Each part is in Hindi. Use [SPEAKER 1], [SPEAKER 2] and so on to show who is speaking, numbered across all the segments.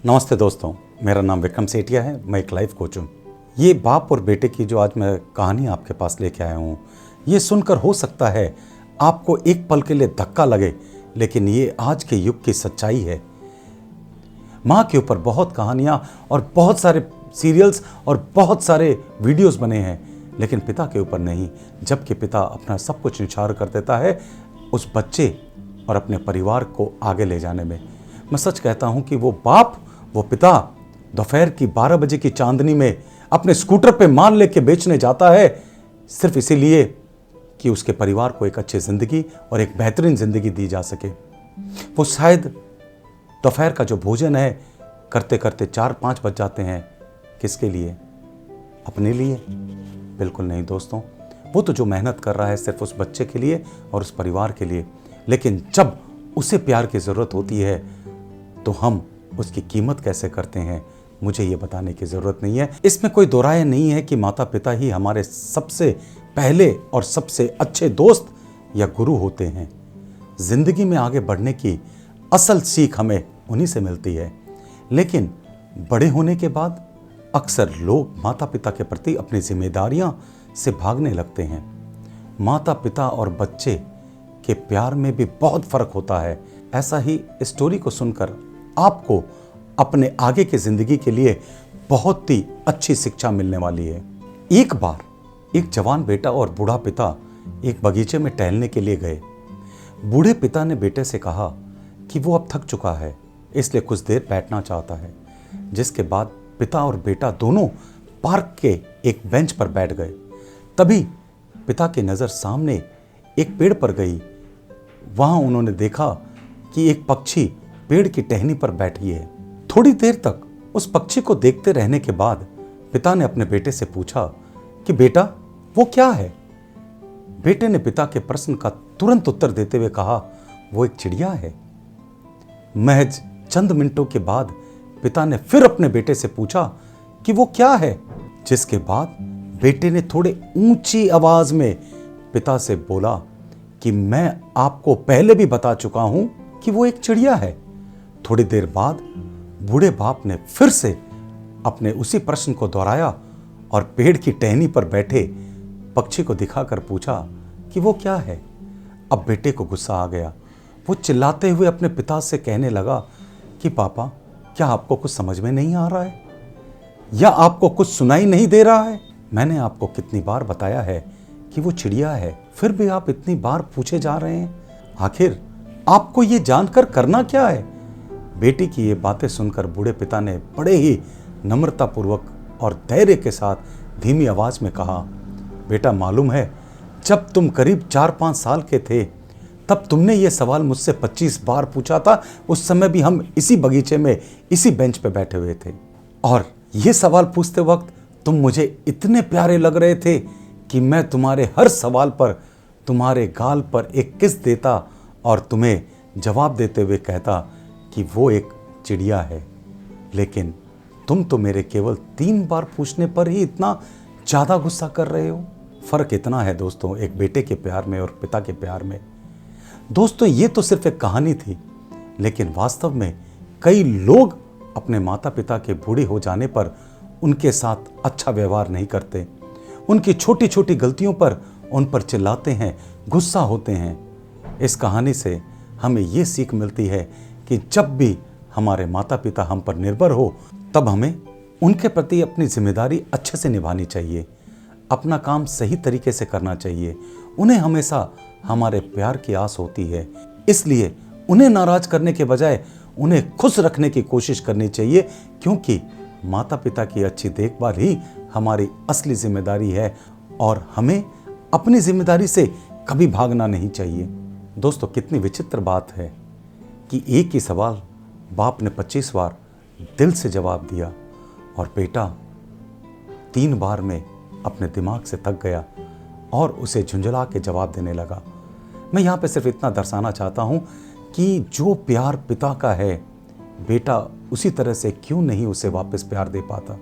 [SPEAKER 1] नमस्ते दोस्तों, मेरा नाम विक्रम सेठिया है। मैं एक लाइफ कोच हूँ। ये बाप और बेटे की जो आज मैं कहानी आपके पास लेके आया हूँ, ये सुनकर हो सकता है आपको एक पल के लिए धक्का लगे, लेकिन ये आज के युग की सच्चाई है। माँ के ऊपर बहुत कहानियाँ और बहुत सारे सीरियल्स और बहुत सारे वीडियोस बने हैं, लेकिन पिता के ऊपर नहीं। जबकि पिता अपना सब कुछ न्यौछावर कर देता है उस बच्चे और अपने परिवार को आगे ले जाने में। मैं सच कहता हूँ कि वो बाप, वो पिता दोपहर की 12 बजे की चांदनी में अपने स्कूटर पे माल लेके बेचने जाता है, सिर्फ इसीलिए कि उसके परिवार को एक अच्छी ज़िंदगी और एक बेहतरीन ज़िंदगी दी जा सके। वो शायद दोपहर का जो भोजन है करते करते 4-5 बज जाते हैं। किसके लिए? अपने लिए? बिल्कुल नहीं दोस्तों। वो तो जो मेहनत कर रहा है सिर्फ उस बच्चे के लिए और उस परिवार के लिए, लेकिन जब उसे प्यार की ज़रूरत होती है तो हम उसकी कीमत कैसे करते हैं, मुझे ये बताने की ज़रूरत नहीं है। इसमें कोई दो राय नहीं है कि माता पिता ही हमारे सबसे पहले और सबसे अच्छे दोस्त या गुरु होते हैं। ज़िंदगी में आगे बढ़ने की असल सीख हमें उन्हीं से मिलती है। लेकिन बड़े होने के बाद अक्सर लोग माता पिता के प्रति अपनी जिम्मेदारियां से भागने लगते हैं। माता पिता और बच्चे के प्यार में भी बहुत फ़र्क होता है। ऐसा ही स्टोरी को सुनकर आपको अपने आगे की ज़िंदगी के लिए बहुत ही अच्छी शिक्षा मिलने वाली है। एक बार एक जवान बेटा और बूढ़ा पिता एक बगीचे में टहलने के लिए गए। बूढ़े पिता ने बेटे से कहा कि वो अब थक चुका है, इसलिए कुछ देर बैठना चाहता है। जिसके बाद पिता और बेटा दोनों पार्क के एक बेंच पर बैठ गए। तभी पिता की नज़र सामने एक पेड़ पर गई। वहां उन्होंने देखा कि एक पक्षी पेड़ की टहनी पर बैठी है। थोड़ी देर तक उस पक्षी को देखते रहने के बाद पिता ने अपने बेटे से पूछा कि बेटा, वो क्या है? बेटे ने पिता के प्रश्न का तुरंत उत्तर देते हुए कहा, वो एक चिड़िया है। महज चंद मिनटों के बाद पिता ने फिर अपने बेटे से पूछा कि वो क्या है, जिसके बाद बेटे ने थोड़े ऊंची आवाज में पिता से बोला कि मैं आपको पहले भी बता चुका हूं कि वो एक चिड़िया है। थोड़ी देर बाद बूढ़े बाप ने फिर से अपने उसी प्रश्न को दोहराया और पेड़ की टहनी पर बैठे पक्षी को दिखाकर पूछा कि वो क्या है। अब बेटे को गुस्सा आ गया। वो चिल्लाते हुए अपने पिता से कहने लगा कि पापा, क्या आपको कुछ समझ में नहीं आ रहा है या आपको कुछ सुनाई नहीं दे रहा है? मैंने आपको कितनी बार बताया है कि वो चिड़िया है, फिर भी आप इतनी बार पूछे जा रहे हैं। आखिर आपको ये जानकर करना क्या है? बेटी की ये बातें सुनकर बूढ़े पिता ने बड़े ही नम्रतापूर्वक और धैर्य के साथ धीमी आवाज में कहा, बेटा, मालूम है जब तुम करीब 4-5 साल के थे तब तुमने ये सवाल मुझसे 25 बार पूछा था। उस समय भी हम इसी बगीचे में इसी बेंच पे बैठे हुए थे और ये सवाल पूछते वक्त तुम मुझे इतने प्यारे लग रहे थे कि मैं तुम्हारे हर सवाल पर तुम्हारे गाल पर एक किस देता और तुम्हें जवाब देते हुए कहता कि वो एक चिड़िया है। लेकिन तुम तो मेरे केवल 3 बार पूछने पर ही इतना ज़्यादा गुस्सा कर रहे हो। फ़र्क इतना है दोस्तों, एक बेटे के प्यार में और पिता के प्यार में। दोस्तों, ये तो सिर्फ एक कहानी थी, लेकिन वास्तव में कई लोग अपने माता पिता के बूढ़े हो जाने पर उनके साथ अच्छा व्यवहार नहीं करते। उनकी छोटी छोटी गलतियों पर उन पर चिल्लाते हैं, गुस्सा होते हैं। इस कहानी से हमें ये सीख मिलती है कि जब भी हमारे माता पिता हम पर निर्भर हो, तब हमें उनके प्रति अपनी जिम्मेदारी अच्छे से निभानी चाहिए, अपना काम सही तरीके से करना चाहिए। उन्हें हमेशा हमारे प्यार की आस होती है, इसलिए उन्हें नाराज करने के बजाय उन्हें खुश रखने की कोशिश करनी चाहिए, क्योंकि माता पिता की अच्छी देखभाल ही हमारी असली जिम्मेदारी है और हमें अपनी जिम्मेदारी से कभी भागना नहीं चाहिए। दोस्तों, कितनी विचित्र बात है कि एक ही सवाल बाप ने 25 बार दिल से जवाब दिया और बेटा 3 बार में अपने दिमाग से थक गया और उसे झुंझला के जवाब देने लगा। मैं यहाँ पे सिर्फ इतना दर्शाना चाहता हूँ कि जो प्यार पिता का है, बेटा उसी तरह से क्यों नहीं उसे वापस प्यार दे पाता।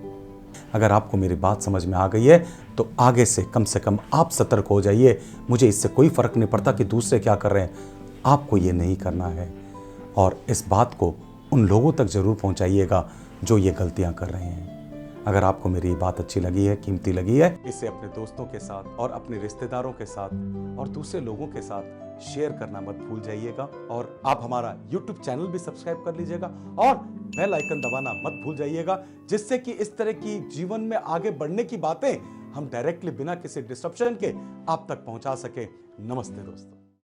[SPEAKER 1] अगर आपको मेरी बात समझ में आ गई है तो आगे से कम आप सतर्क हो जाइए। मुझे इससे कोई फ़र्क नहीं पड़ता कि दूसरे क्या कर रहे हैं, आपको ये नहीं करना है। और इस बात को उन लोगों तक जरूर पहुंचाइएगा जो ये गलतियां कर रहे हैं। अगर आपको मेरी बात अच्छी लगी है, कीमती लगी है, इसे अपने दोस्तों के साथ और अपने रिश्तेदारों के साथ और दूसरे लोगों के साथ शेयर करना मत भूल जाइएगा। और आप हमारा YouTube चैनल भी सब्सक्राइब कर लीजिएगा और बेल आइकन दबाना मत भूल जाइएगा, जिससे कि इस तरह की जीवन में आगे बढ़ने की बातें हम डायरेक्टली बिना किसी डिस्ट्रप्शन के आप तक पहुंचा सके। नमस्ते दोस्तों।